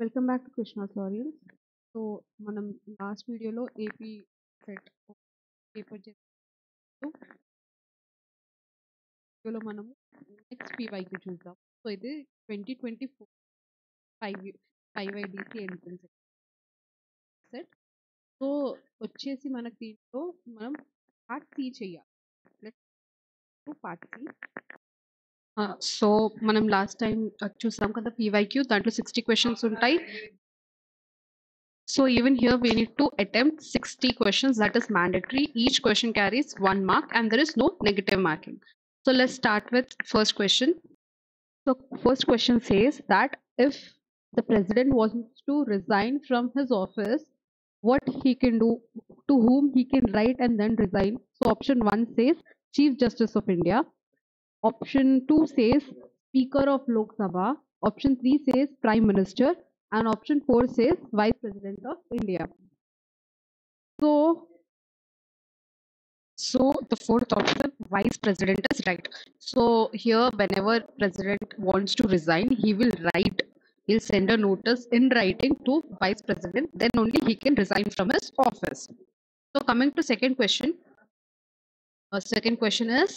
Welcome back to Krishna tutorials. So మనం last వీడియోలో AP SET paper చేస్తూ వీడియోలో మనము నెక్స్ట్ పీవైకి చూద్దాం. సో ఇది 2024 five IDC entrance SET. So వచ్చేసి మనకి దీంట్లో మనం పార్ట్ సి చేయాలి. Part C. సో మనం లాస్ట్ టైం చూసాం కదా పీవైక్యూ, దాంట్లో 60 క్వశ్చన్స్ ఉంటాయి. So even here we need to attempt 60 questions. That is mandatory. Each question carries 1 mark and there is no negative marking. So let's start with first question. So first question says that if the president wants to resign from his office, what he can do, to whom he can write and then resign. So option 1 says Chief Justice of India. Option 2 says Speaker of Lok Sabha. Option 3 says Prime Minister. And option 4 says Vice President of India. So the fourth option, Vice President, is right. So here, whenever President wants to resign, he will write, he'll send a notice in writing to Vice President, then only he can resign from his office. So coming to second question is,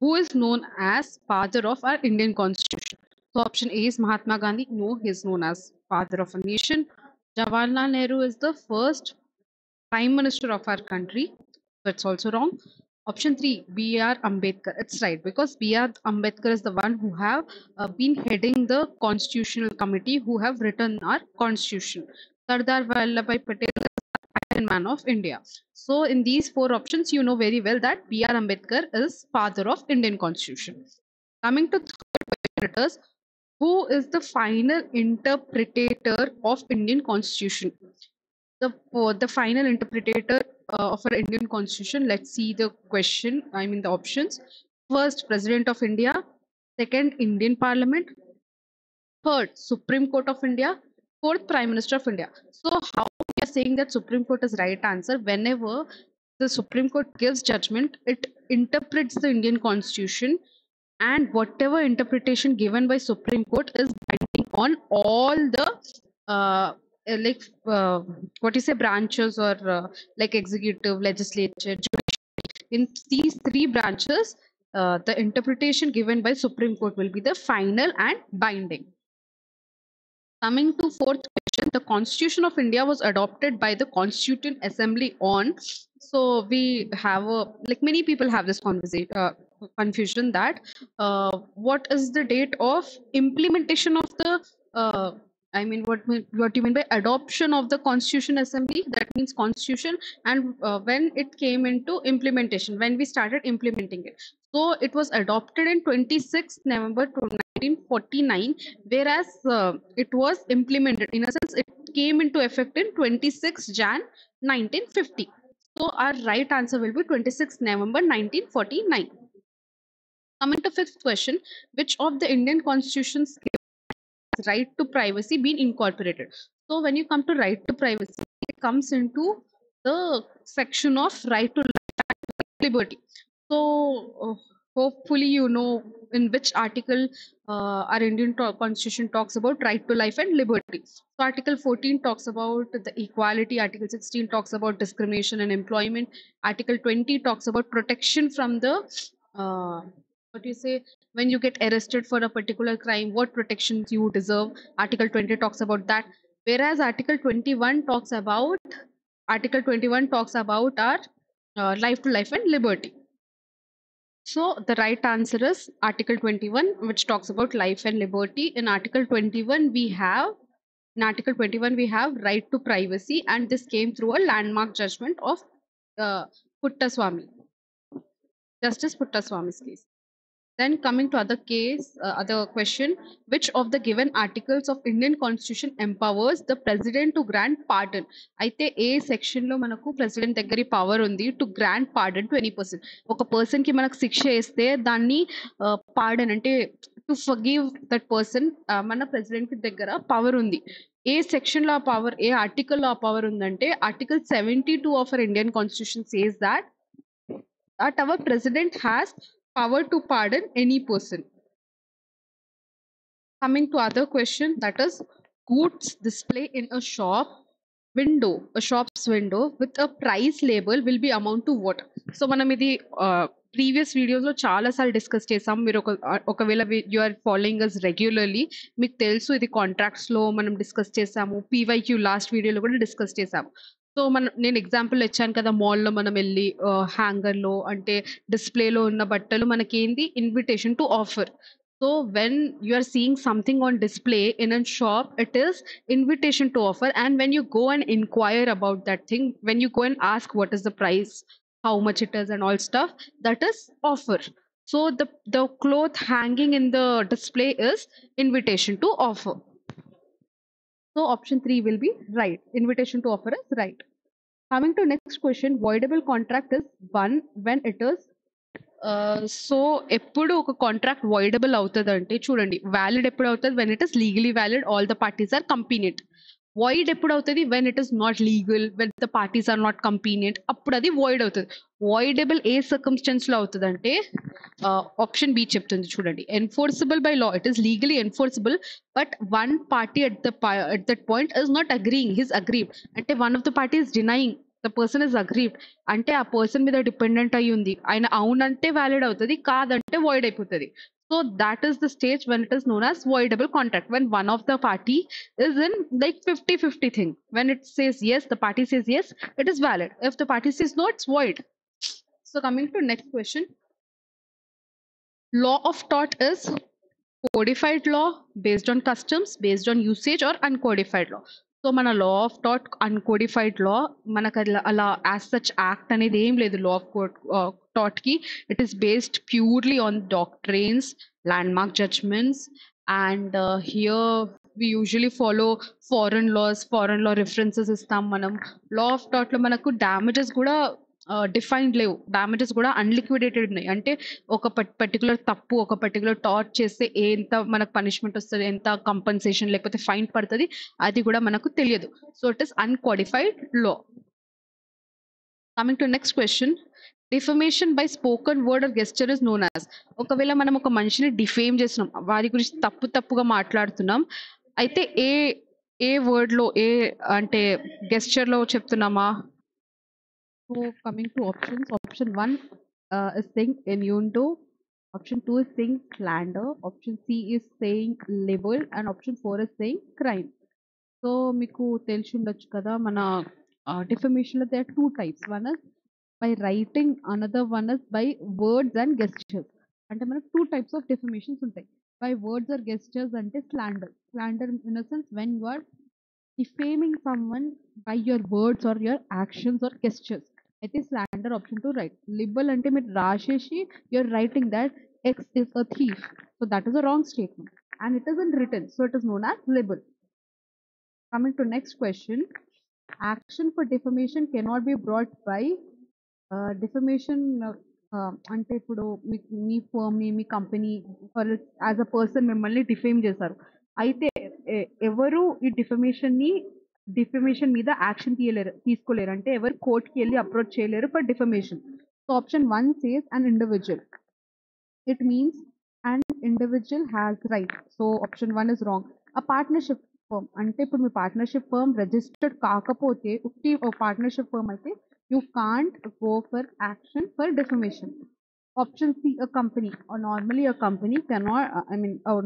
who is known as father of our Indian Constitution? So option A is Mahatma Gandhi. No, he is known as father of a nation. Jawaharlal Nehru is the first Prime Minister of our country. That's also wrong. Option 3, B.R. Ambedkar. It's right, because B.R. Ambedkar is the one who have been heading the Constitutional Committee, who have written our Constitution. Sardar Vallabhbhai Patel is the Iron Man of India. So in these four options, you know very well that B.R. Ambedkar is father of Indian Constitution. Coming to third question, who is the final interpreter of Indian Constitution? The final interpreter of our Indian Constitution. Let's see the question. I mean the options. First, President of India. Second, Indian Parliament. Third, Supreme Court of India. Fourth, Prime Minister of India. So how we are saying that Supreme Court is right answer? Whenever the Supreme Court gives judgment, it interprets the Indian Constitution, and whatever interpretation given by Supreme Court is binding on all the uh, like what you say branches, or like executive, legislature, judiciary. In these three branches, the interpretation given by Supreme Court will be the final and binding. Coming to fourth question, the Constitution of India was adopted by the Constituent Assembly on. So we have like many people have this confusion that what is the date of implementation of the what do you mean by adoption of the Constitution Assembly? That means Constitution, and when it came into implementation, when we started implementing it. So it was adopted in 26th November 1949, whereas it was implemented, in a sense, it came into effect in 26 Jan 1950. So our right answer will be 26 November 1949. Coming to fifth question, which of the Indian constitutions gives right to privacy been incorporated? So when you come to right to privacy, it comes into the section of right to liberty. So hopefully you know in which article our Indian constitution talks about right to life and liberty. So article 14 talks about the equality, article 16 talks about discrimination and employment, article 20 talks about protection from the what do you say, when you get arrested for a particular crime, what protections you deserve. Article 20 talks about that, whereas article 21 talks about our life to life and liberty. So the right answer is Article 21, which talks about life and liberty. In Article 21, we have right to privacy, and this came through a landmark judgment of Puttaswamy, Justice Puttaswamy's case. Then coming to other question, which of the given articles of Indian Constitution empowers the president to grant pardon? అయితే ఏ section లో మనకు president దగ్గర power ఉంది to grant pardon to any person. ఒక person కి మనకు శిక్ష వేస్తే దాన్ని పార్డన్ అంటే టు ఫర్గివ్ దట్ పర్సన్, మన ప్రెసిడెంట్ కి దగ్గర పవర్ ఉంది. ఏ సెక్షన్ లో ఆ పవర్, ఏ ఆర్టికల్ లో ఆ పవర్ ఉందంటే article 72 of our Indian constitution says that our president has power to pardon any person. Coming to other question, that is, goods display in a shop's window with a price label will be amount to what? So మనం ఇది previous videos లో చాలా సార్లు discuss చేసాం. మీరు ఒకవేళ you are following us regularly మీకు తెలుసు, ఇది కాంట్రాక్ట్స్ లో మనం డిస్కస్ చేసాము, పీవైక్యూ లాస్ట్ వీడియోలో కూడా డిస్కస్ చేసాము. సో నేను ఎగ్జాంపుల్ ఇచ్చాను కదా, మాల్లో మనం వెళ్ళి హ్యాంగర్ లో అంటే డిస్ప్లేలో ఉన్న బట్టలు మనకి ఏంది invitation to offer. So when you are seeing something on display in a shop, it is invitation to offer. And when you go and inquire about that thing, when you go and ask what is the price, how much it is and all stuff, that is offer. So the cloth hanging in the display is invitation to offer. So option 3 will be right. Invitation to offer is right. Coming to next question, voidable contract is one when it is so ఎప్పుడు ఒక contract voidable అవుతుంది అంటే చూడండి, valid ఎప్పుడు అవుతుంది when it is legally valid, all the parties are competent. Void ఎప్పుడు అవుతుంది when it is not legal, when the parties are not competent, అప్పుడు అది వాయిడ్ అవుతుంది. వాయిడబుల్ ఏ సర్కమ్స్టెన్స్ లో అవుతుంది అంటే ఆప్షన్ బి చెప్తుంది చూడండి, enforceable by law, it is legally enforceable but one party at that point is not agreeing, his agreed అంటే one of the party is denying, the person is agreed అంటే ఆ person మీద dependent అయ్యి ఉంది, ఆయన అవునంటే వ్యాలిడ్ అవుతుంది, కాదంటే వాయిడ్ అయిపోతుంది. So that is the stage when it is known as voidable contract, when one of the party is in like 50-50 thing. When it says yes, the party says yes, it is valid. If the party says no, it's void. So coming to next question, law of tort is codified law, based on customs, based on usage, or uncodified law. So మన లా of taught అన్కోడిఫైడ్ లా, మనకు అలా as such act అనేది ఏం లేదు law of టాట్ కి. It is based purely on doctrines, landmark judgments, and here we usually follow foreign law references ఇస్తాం మనం. లా ఆఫ్ టాట్ లో మనకు డ్యామేజెస్ కూడా డిఫైన్డ్ లేవు, డ్యామేజెస్ కూడా అన్లిక్విడేటెడ్ ఉన్నాయి. అంటే ఒక పర్టికులర్ తప్పు, ఒక పర్టికులర్ టార్చ్ చేస్తే ఎంత మనకు పనిష్మెంట్ వస్తుంది, ఎంత కంపన్సేషన్ లేకపోతే ఫైన్ పడుతుంది, అది కూడా మనకు తెలియదు. So it is uncodified law. Coming to next question, defamation by spoken word or gesture is known as. ఒకవేళ మనం ఒక మనిషిని డిఫేమ్ చేస్తున్నాం, వారి గురించి తప్పుగా మాట్లాడుతున్నాం, అయితే ఏ వర్డ్ లో, ఏ అంటే గెస్చర్ లో చెప్తున్నామా? So coming to options, option 1 is saying innuendo, option 2 is saying slander, option C is saying libel, and option 4 is saying crime. So మీకు తెలిసి ఉండొచ్చు కదా, మన defamation లో there are two types. One is by writing, another one is by words and gestures. అంటే మనకు two types of defamations ఉంటాయి. By words or gestures అంటే slander in a sense when you are defaming someone by your words or your actions or gestures. It is slander, option 2 right. Libel ante మీరు రాసేసి you're writing that X is a thief, so that is a wrong statement and it isn't written, so it is known as libel. Coming to next question, action for defamation cannot be brought by defamation అంటే ఇప్పుడు మీ firm ని, మీ company as a person మిమ్మల్ని defame చేశారు, అయితే ఎవరు ఈ defamation మీద action తీసుకోలేరు, అంటే ఎవరు కోర్టుకి వెళ్ళి అప్రోచ్ చేయలేరు for defamation. So option 1 says an individual, it means an individual has right. So option 1 is wrong. A partnership firm అంటే ఇప్పుడు మీ పార్ట్నర్షిప్ ఫర్మ్ రిజిస్టర్డ్ కాకపోతే, ఉట్టి పార్ట్నర్షిప్ ఫర్మ్ అయితే you can't go for action for defamation. Option C, a company, or normally a company cannot,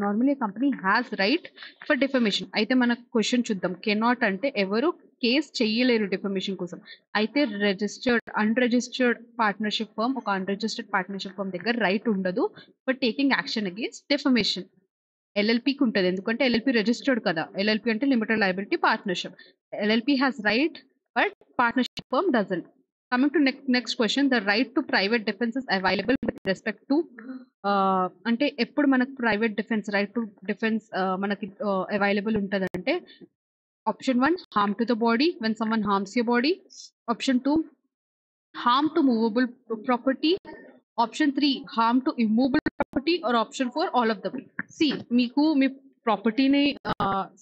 normally a company has right for defamation. అయితే మన question చూద్దాం, cannot అంటే ఎవరు కేస్ చెయ్యలేరు defamation కోసం. అయితే అన్రిజిస్టర్డ్ పార్ట్నర్షిప్ ఫర్మ్, ఒక అన్రిజిస్టర్డ్ పార్ట్నర్షిప్ ఫర్మ్ దగ్గర రైట్ ఉండదు for taking action against defamation. ఎల్ఎల్పికి ఉంటుంది, ఎందుకంటే ఎల్ఎల్పి రిజిస్టర్డ్ కదా, ఎల్ఎల్పి అంటే limited liability partnership. LLP has right but partnership firm doesn't. Coming to next question, the right to private defense is available with respect to అంటే ఎప్పుడు మనకు private defence, right to defence మనకి available ఉంటుంది అంటే option 1 harm to the body, when someone harms your body, option 2 harm to movable property, option 3 harm to immovable property, or option 4 all of them. See, మీకు మీ ప్రాపర్టీని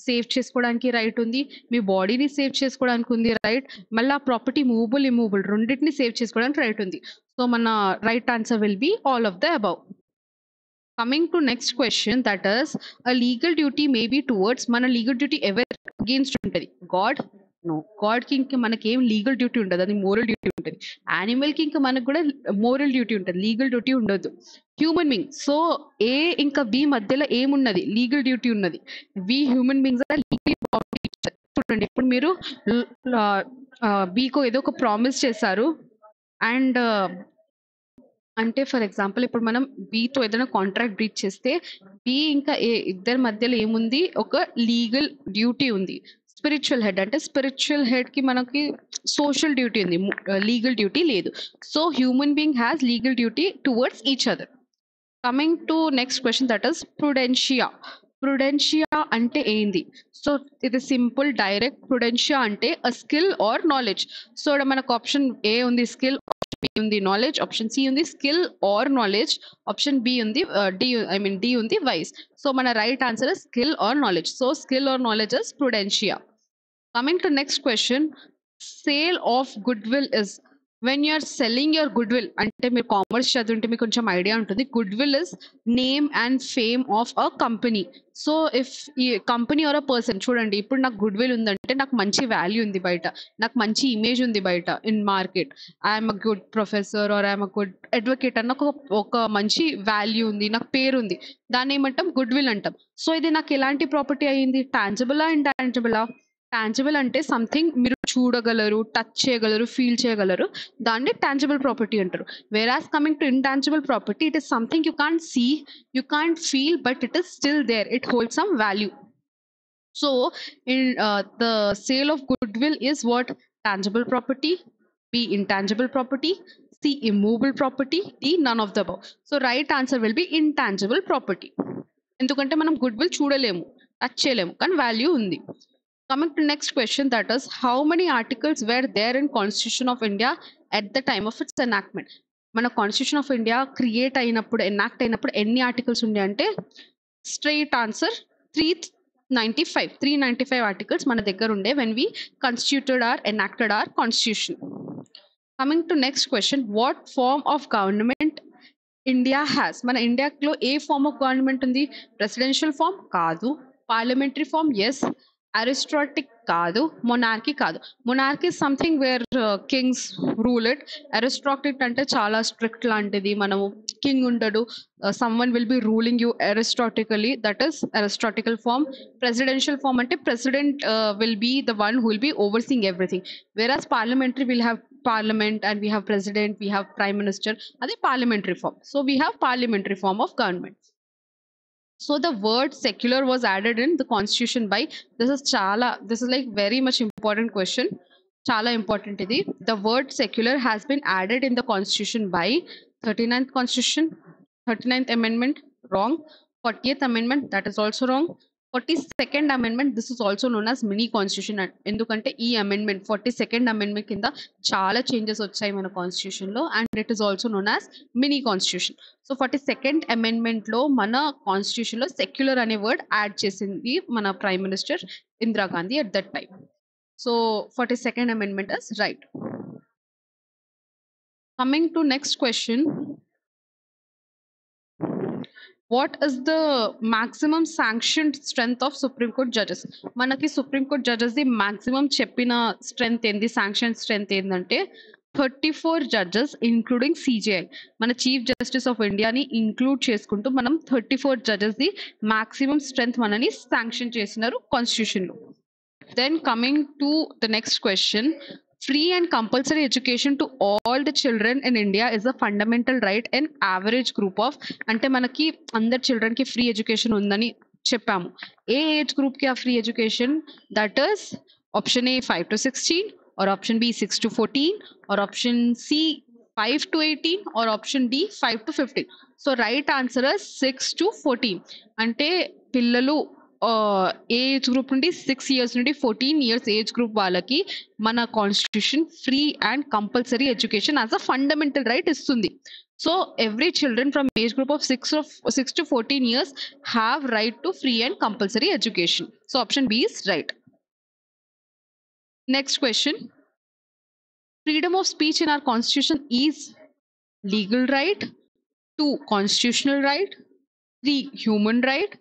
save చేసుకోవడానికి right ఉంది, మీ బాడీని save చేసుకోవడానికి ఉంది రైట్, మళ్ళీ ఆ ప్రాపర్టీ మూవబుల్ ఇమూవబుల్ రెండింటిని సేవ్ చేసుకోవడానికి రైట్ ఉంది. సో మన right answer will be all of the above. Coming to next question, that is, a legal duty may be towards mana legal duty ever against untadi. God? No. God కి ఇంక మనకేం legal duty ఉండదు, అది moral duty ఉంటుంది. Animal కి ఇంకా మనకు కూడా మోరల్ డ్యూటీ ఉంటుంది, లీగల్ డ్యూటీ ఉండదు. హ్యూమన్ బీయింగ్, సో ఏ ఇంకా బి మధ్యలో ఏమున్నది, లీగల్ డ్యూటీ ఉన్నది. We human beings are legally bound. చూడండి, ఇప్పుడు మీరు బీకో ఏదో ఒక ప్రామిస్ చేశారు అండ్ అంటే ఫర్ ఎగ్జాంపుల్ ఇప్పుడు మనం బీతో ఏదైనా కాంట్రాక్ట్ బ్రీచ్ చేస్తే బి ఇంకా ఏ ఇద్దరి మధ్యలో ఏముంది, ఒక లీగల్ డ్యూటీ ఉంది. స్పిరిచువల్ హెడ్ అంటే స్పిరిచువల్ హెడ్ కి మనకి సోషల్ డ్యూటీ ఉంది, లీగల్ డ్యూటీ లేదు. So human being has legal duty towards each other. Coming to next question, that is prudentia. Prudentia అంటే ఏంది? సో ఇది సింపుల్ డైరెక్ట్. ప్రుడెన్షియా అంటే a skill or knowledge. So ఇక్కడ మనకు ఆప్షన్ ఏ ఉంది skill, B ఉంది knowledge, option C ఉంది skill or knowledge, option B ఉంది డి ఉంది వైస్. సో మన right answer is skill or knowledge. So skill or knowledge is prudentia. Coming to next question, sale of goodwill is when you are selling your goodwill. అంటే మీరు commerce చదువుంటే మీకు కొంచెం idea ఉంటుంది. Goodwill is name and fame of a company. So if ఈ company are a person, చూడండి ఇప్పుడు నాకు goodwill ఉందంటే నాకు మంచి వాల్యూ ఉంది బయట, నాకు మంచి ఇమేజ్ ఉంది బయట in market. I'm a good professor or I'm a good advocate అన్న ఒక మంచి వాల్యూ ఉంది, నాకు పేరు ఉంది, దాన్ని ఏమంటాం, గుడ్విల్ అంటాం. సో ఇది నాకు ఎలాంటి ప్రాపర్టీ అయ్యింది, టాంజిబులా ఇంటాంజిబులా? టాంజిబుల్ అంటే సంథింగ్ మీరు చూడగలరు, టచ్ చేయగలరు, ఫీల్ చేయగలరు, దాన్ని టాంజిబుల్ ప్రాపర్టీ అంటారు. Whereas coming to intangible property, it is something you can't see, you can't feel, but it is still there, it holds some value. So in the sale of goodwill is what? Tangible property. B, intangible property. C, immovable property. D, none of the above. So right answer will be intangible property. ఎందుకంటే మనం goodwill చూడలేము, touch చేయలేము, కానీ value ఉంది. Coming to next question, that is, how many articles were there in Constitution of India at the time of its enactment? మన constitution of India create అయినప్పుడు, enact అయినప్పుడు ఎన్ని ఆర్టికల్స్ ఉన్నాయి అంటే స్ట్రైట్ ఆన్సర్ 395 ఆర్టికల్స్ మన దగ్గర ఉండే when we constituted or enacted our constitution. Coming to next question, what form of government India has? మన ఇండియాలో ఏ ఫార్మ్ ఆఫ్ గవర్నమెంట్ ఉంది? ప్రెసిడెన్షియల్ ఫార్మ్ కాదు, పార్లమెంటరీ ఫార్మ్ ఎస్, అరిస్టాటిక్ కాదు, మొనార్కీ కాదు. Monarchy something where kings rule it. Aristocratic అంటే చాలా strict లాంటిది, మనము కింగ్ ఉండడు, someone will be ruling you aristocratically, that is aristocratical form. Presidential form ante president will be the one who will be overseeing everything, whereas parliamentary will have parliament and we have president, we have prime minister, adi parliamentary form. So we have parliamentary form of government. So the word secular was added in the constitution by, this is like very much important question, chala important idi. The word secular has been added in the constitution by 39th constitution, 39th amendment, wrong. 40th amendment, that is also wrong. 42nd amendment, this is also known as mini constitution. ఎందుకంటే ఈ amendment 42nd amendment కింద చాలా changes వచ్చాయి మన constitution లో, and it is also known as mini constitution. So 42nd amendment లో మన constitution లో సెక్యులర్ అనే వర్డ్ యాడ్ చేసింది మన prime minister Indira Gandhi at that time. So 42nd amendment is right. Coming to next question, what is the maximum sanctioned strength of Supreme Court judges? మనకి supreme court judges the maximum చెప్పిన strength ఏంది, sanction strength ఏంటంటే 34 judges including CGI. మన chief justice of ఇండియాని include చేసుకుంటూ మనం 34 judges the maximum strength మనని sanction చేసినారు కాన్స్టిట్యూషన్ లో. Then coming to the next question, free and compulsory education to all the children in India is a fundamental right and average group of, అంటే మనకి అందరి children కి free education ఉందని చెప్పాము. ఏ age group కి ఆ free education? That is option A 5 to 16, or option B 6 to 14, or option C 5 to 18, or option D 5 to 15. So right answer is 6 to 14. అంటే పిల్లలు ఏజ్ గ్రూప్ నుండి 6 years నుండి 14 years age group వాళ్ళకి మన constitution free and compulsory education as a fundamental right ఇస్తుంది. So every children from age group of 6 to 14 years have right to free and compulsory education. So option B is right. Next question, freedom of speech in our constitution is legal right, 2 constitutional right, 3 human right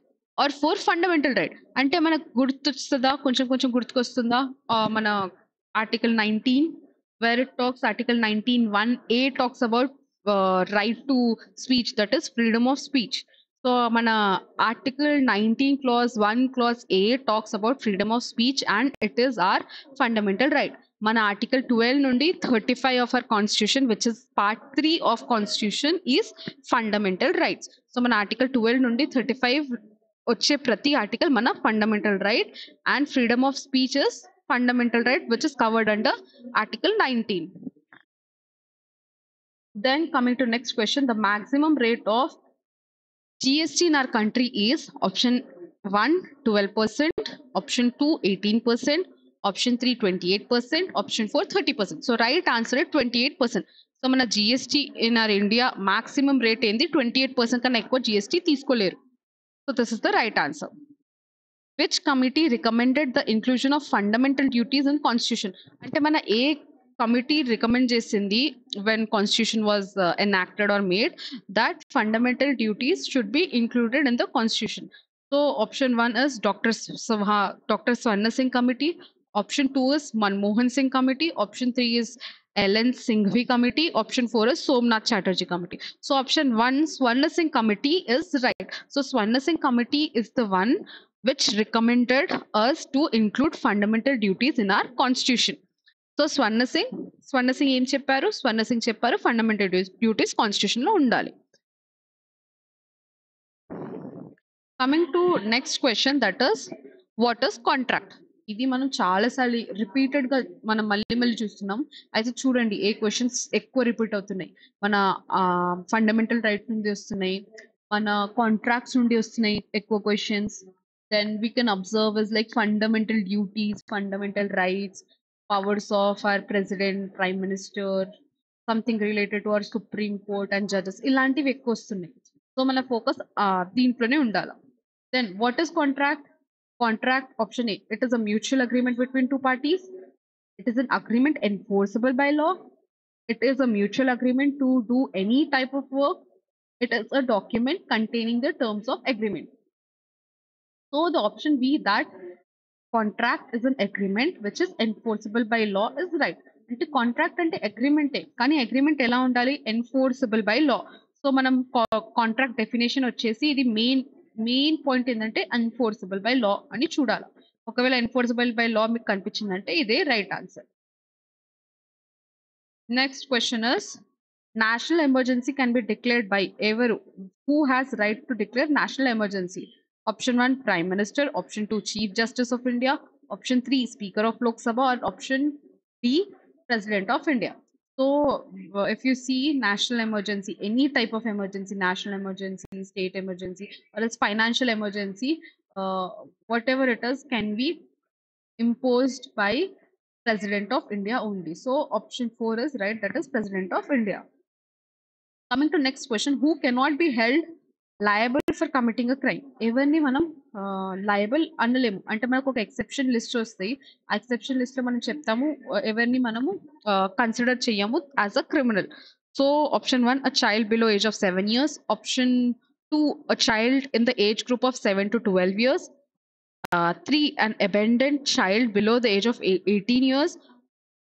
or 4 fundamental right. అంటే మనకు గుర్తొస్తదా? కొంచెం కొంచెం గుర్తుకొస్తుందా? మన article 19 where it talks article 19(1)(a) talks about right to speech, that is freedom of speech. So మన article 19 clause 1 clause A talks about freedom of speech and it is are fundamental right. మన article 12 నుండి 35 of our constitution which is part 3 of constitution is fundamental rights. So మన article 12 నుండి 35 వచ్చే ప్రతి article మన fundamental right and freedom of speech is fundamental right which is covered under article 19. Then coming to next question, the maximum rate of GST in our country is option 1 12%, option 2 18%, option 3 28%, option 4 30%. So right answer is 28%. So మన GST in our India maximum rate ఏంది 28% కన్నా ఎక్కువ GST తీసుకోలేరు. So this is the right answer. Which committee recommended the inclusion of fundamental duties in constitution? అంటే మన ఏ committee recommend చేసింది when constitution was enacted or made that fundamental duties should be included in the constitution? So option 1 is Dr. Swarna Singh committee, option 2 is Manmohan Singh committee, option 3 is Ellen Singhvi committee, option 4 is Somnath Chatterjee committee. So option 1 Swarna Singh committee is right. So Swarna Singh committee is the one which recommended us to include fundamental duties in our constitution. So Swarna Singh ఏం చెప్పారు? Swarna Singh చెప్పారు fundamental duties constitution లో ఉండాలి. Coming to next question, that is what is contract? ఇది మనం చాలా సార్లు repeated గా మనం మళ్ళీ చూస్తున్నాం. అయితే చూడండి ఏ క్వశ్చన్స్ ఎక్కువ రిపీట్ అవుతున్నాయి. మన ఫండమెంటల్ రైట్ నుండి వస్తున్నాయి, మన కాంట్రాక్ట్స్ నుండి వస్తున్నాయి ఎక్కువ questions. Then we can observe is like fundamental duties, fundamental rights, powers of our president, prime minister, something related to our supreme court and judges. ఇలాంటివి ఎక్కువ వస్తున్నాయి. సో మన ఫోకస్ దీంట్లోనే ఉండాలి. Then what is contract? Contract, option A, it is a mutual agreement between two parties. It is an agreement enforceable by law. It is a mutual agreement to do any type of work. It is a document containing the terms of agreement. So the option B, that contract is an agreement which is enforceable by law, is right. అంటే contract అంటే అగ్రిమెంటే, కానీ agreement ఎలా ఉండాలి? Enforceable by law. So మనం contract definition వచ్చేసి ఇది main point ఏంటంటే enforceable by లా అని చూడాలి. ఒకవేళ ఎన్ఫోర్సబుల్ బై లా మీకు కనిపించిందంటే ఇదే right answer. Next question is national emergency can be declared by ఎవరు? Who has right to declare national emergency? Option 1 Prime Minister, option 2 Chief Justice of India, option 3 Speaker of Lok Sabha, or option D President of India. So if you see national emergency, any type of emergency, national emergency, state emergency, or else financial emergency, whatever it is can be imposed by President of India only. So option 4 is right, that is President of India. Coming to next question, who cannot be held liable for committing a crime? ఎవరిని మనం liable అనలేము. అంటే మనకు ఒక exception list వస్తాయి. ఆ exception list లో మనం చెప్తాము ఎవరిని మనము కన్సిడర్ చేయము as a criminal. So option 1 a child below age of 7 years, option 2 a child in the age group of 7 to 12 years, 3 an abandoned child below the age of 18 years,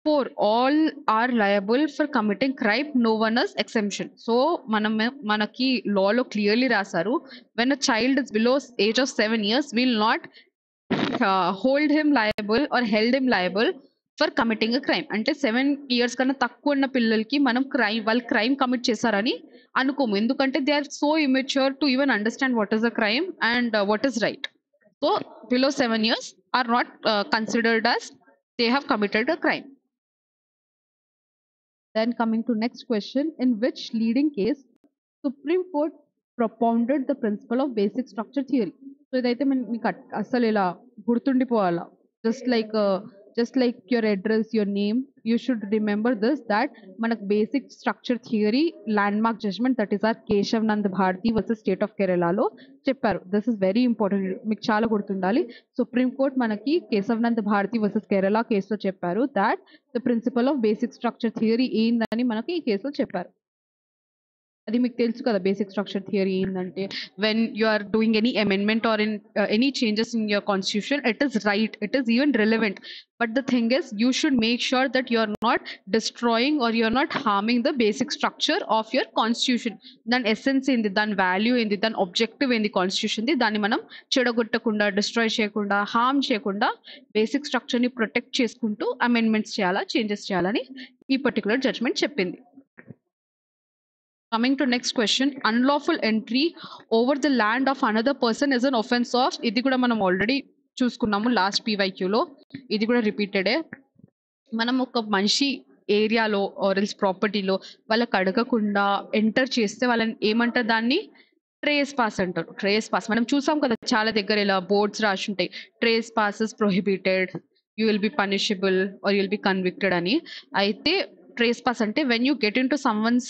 4 all are liable for committing crime, no one is exemption. So manaki law lo clearly rasaru, when a child is below age of 7 years we will not hold him liable or held him liable for committing a crime. అంటే 7 years కన్నా తక్కువ ఉన్న పిల్లలకి మనం వాళ్ళు crime commit చేశారని అనుకోము, ఎందుకంటే they are so immature to even understand what is the crime and what is right. So below 7 years are not considered as they have committed a crime. Then coming to next question, in which leading case Supreme Court propounded the principle of basic structure theory? So idaithe meeku asalu ila gurtundipovala, just like your address, your name, you should remember this, that manaku basic structure theory landmark judgment, that is our Keshav Nand Bharti versus State of Kerala lo chepparu. This is very important, meeku chaala gurtundali. Supreme Court manaki Keshav Nand Bharti versus Kerala case lo chepparu that the principle of basic structure theory ఏందని మనకి ఈ కేసులో చెప్పారు. అది మీకు తెలుసు కదా basic structure theory ఏంటంటే when you are doing any amendment or in any changes in your constitution it is right, it is even relevant, but the thing is you should make sure that you are not destroying or you are not harming the basic structure of your constitution. దాని essence ఏంది, దాని value ఏంది, దాని objective ఏంది కాన్స్టిట్యూషన్ది, దాన్ని మనం చెడగొట్టకుండా, destroy చేయకుండా, harm చేయకుండా బేసిక్ స్ట్రక్చర్ని ప్రొటెక్ట్ చేసుకుంటూ అమెండ్మెంట్స్ చేయాలా, చేంజెస్ చేయాలని ఈ పర్టికులర్ జడ్జ్మెంట్ చెప్పింది. Coming to next question, unlawful entry over the land of another person is an offense of, ఇది కూడా మనం ఆల్రెడీ చూసుకున్నాము లాస్ట్ పీవైక్యూలో, ఇది కూడా రిపీటెడే. మనం ఒక మనిషి ఏరియాలో ఆర్ ఎల్స్ ప్రాపర్టీలో వాళ్ళకి అడగకుండా ఎంటర్ చేస్తే వాళ్ళని ఏమంటారు, దాన్ని ట్రేస్ పాస్ అంటారు. ట్రేస్ పాస్ మనం చూసాం కదా చాలా దగ్గర ఇలా బోర్డ్స్ రాసి ఉంటాయి, trespass is prohibited, you will be punishable or you will be convicted అని. అయితే ట్రేస్ పాస్ అంటే when you get into someone's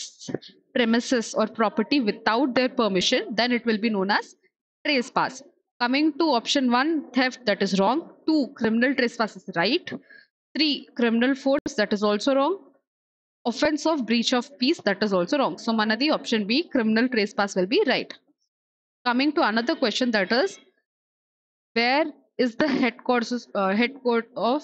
premises or property without their permission, then it will be known as trespass. Coming to option 1, theft, that is wrong. 2, criminal trespass is right. 3, criminal force, that is also wrong. Offense of breach of peace, that is also wrong. So manadi option B, criminal trespass, will be right. Coming to another question, that is where is the headquarters of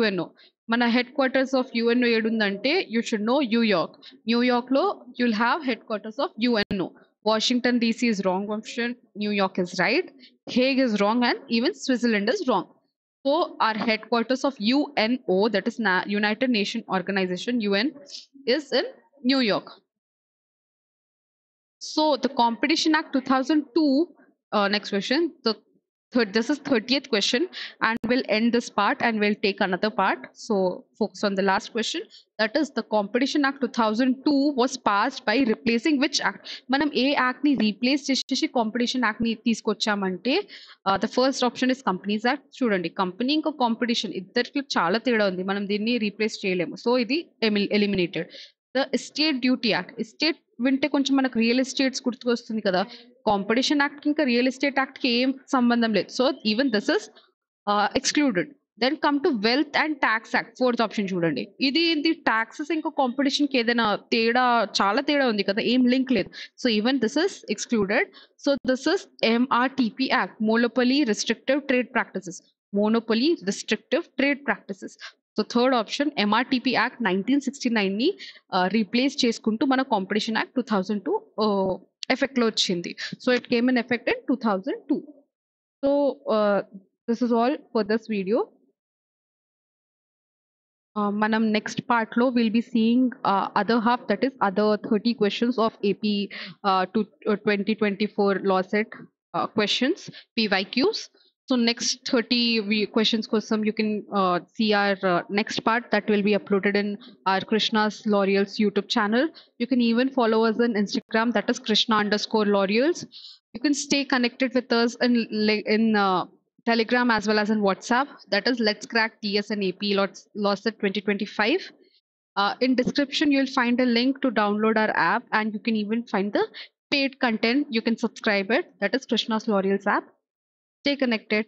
UNO? మన headquarters of UNO ఏడుందంటే you should know New York. న్యూయార్క్లో you'll have headquarters of UNO. Washington DC is wrong option, New York is right, Hague is wrong, and even Switzerland is wrong. So our headquarters of UNO, that is United Nations Organization, UN, is in New York. So the Competition Act 2002, next question, this is 30th question, and we'll end this part and we'll take another part. So focus on the last question, that is the Competition Act 2002 was passed by replacing which act? Manam A act ని replace చేసేసి Competition Act ని తీసుకొచ్చామంటే the first option is Companies Act. చూడండి, company ఇంకా competition ఇద్దరికి చాలా తేడా ఉంది, మనం దీన్ని రీప్లేస్ చేయలేము, సో ఇది eliminated. The estate duty act, estate వింటే కొంచెం మనకు రియల్ ఎస్టేట్స్ గుర్తుకొస్తుంది కదా, కాంపిటీషన్ యాక్ట్ ఇంకా రియల్ ఎస్టేట్ యాక్ట్ కి ఏం సంబంధం లేదు, so even this is excluded. Then come to wealth and tax act, fourth option చూడండి. ఇది ట్యాక్సెస్ ఇంకా కాంపిటీషన్ కి ఏదైనా తేడా, చాలా తేడా ఉంది కదా, ఏం లింక్ లేదు, so even this is excluded. So this is MRTP act, monopoly restrictive trade practices, monopoly restrictive trade practices. So third option MRTP act 1969 ని రీప్లేస్ చేసుకుంటూ మన కాంపిటీషన్ యాక్ట్ 2002 ఎఫెక్ట్ లో వచ్చింది. So it came in effect in 2002. So this is all for this video. మనం next part లో will be seeing other half, that is other 30 questions of AP 2024 law set questions, PYQs. So next 30 questions kosam you can see our next part that will be uploaded in our Krishna's Laurels YouTube channel. You can even follow us on Instagram, that is Krishna_Laurels. You can stay connected with us in Telegram as well as in WhatsApp, that is Let's Crack TS and AP Law Set 2025. In description you'll find a link to download our app, and you can even find the paid content. You can subscribe it, that is Krishna's Laurels app. Stay connected.